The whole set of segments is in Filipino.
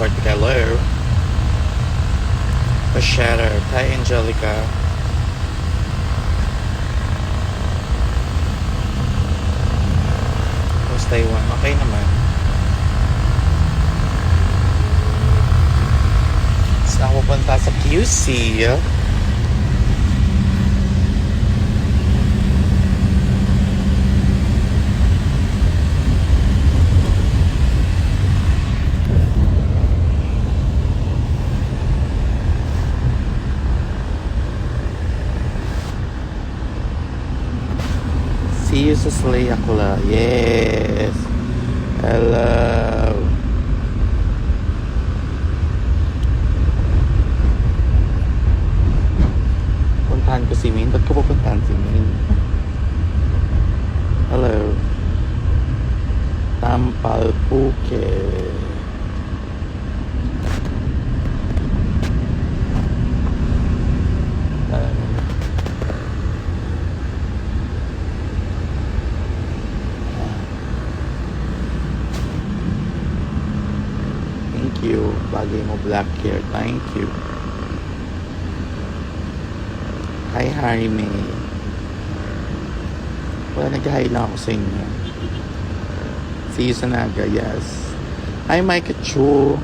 resort. Hello. A shattered. Hi, Angelica. How's Taiwan? Okay naman. Saan ako punta sa QC? See you sa Slayakla. Yes. Hello. Puntahan ko si Min. Ba't ko pupuntahan si Min? Hello. Tampalpuke. You bagay mo black hair, thank you. Hi Harry May. Wala, nag-hi lang ako sa inyo. See you sa Naga, yes. Hi Micah Chu.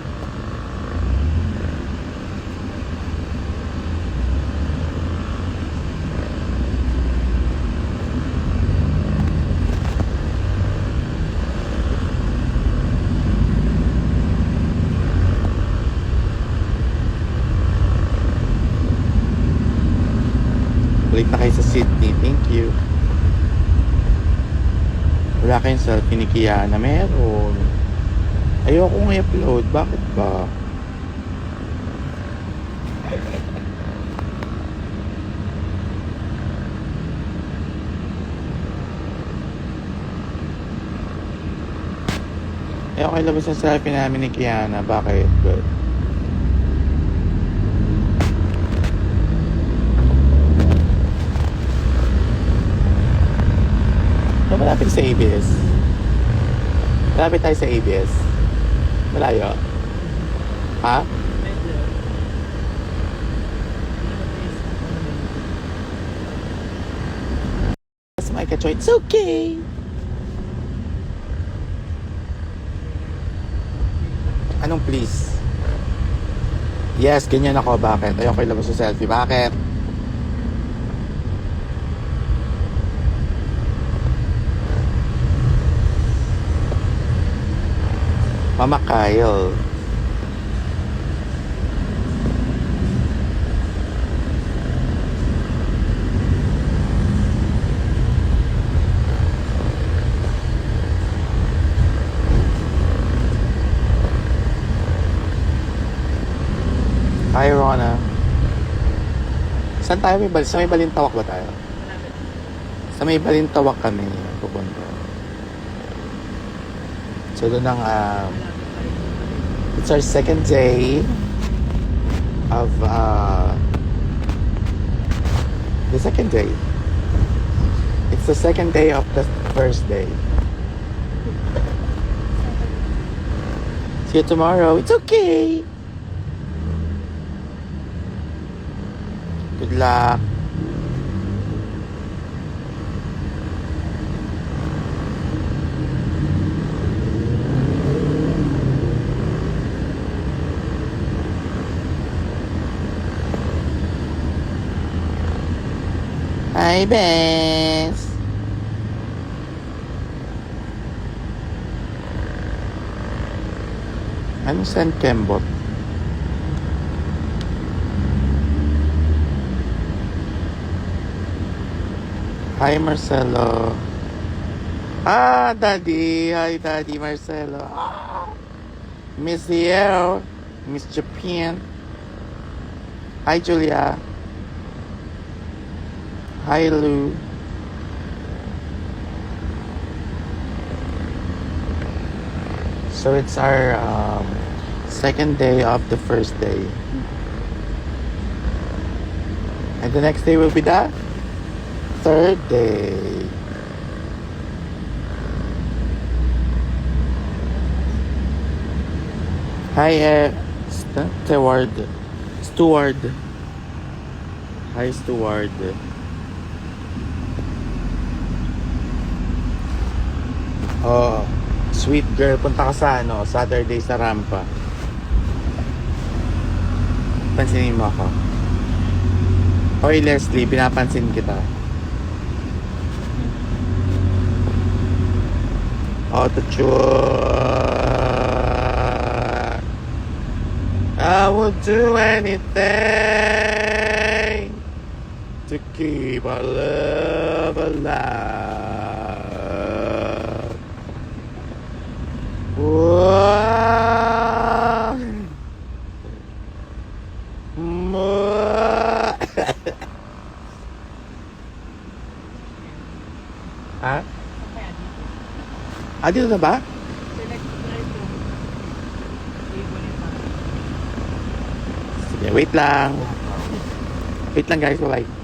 Balik na kayo sa Sydney. Thank you. Wala kayong selfie ni Kiana. Meron. Ayokong i-upload. Bakit ba? Ayoko ilabas ang selfie namin ni Kiana. Bakit? Good. Malapit sa ABS. Malapit tayo sa ABS. Malayo. Ha? That's my Choy. It's okay. Anong please? Yes, ganyan ako. Bakit? Ayoko ilabas sa selfie. Bakit? Mama Kyle. Hi Rona. Saan tayo? Sa may Balintawak ba tayo? Sa may Balintawak kami pupunta. So doon ang it's our second day of the second day. It's the second day of the first day. See you tomorrow. It's okay. Good luck. Hi, Bes. Anong San Kembot? Hi, Marcelo. Daddy. Hi, Daddy Marcelo. Miss you. Miss Japan. Hi, Julia. Hi, Lou. So it's our second day of the first day. And the next day will be the third day. Hi, Steward. Steward. Hi, Steward. Oh, sweet girl, punta ka sa Saturday sa Rampa. Pansinin mo ako. Oy, Leslie, pinapansin kita. Auto-tune. I would do anything to keep our love alive. Whoa. Ha? Dito na ba? Sige, wait lang. Wait lang guys, bye-bye.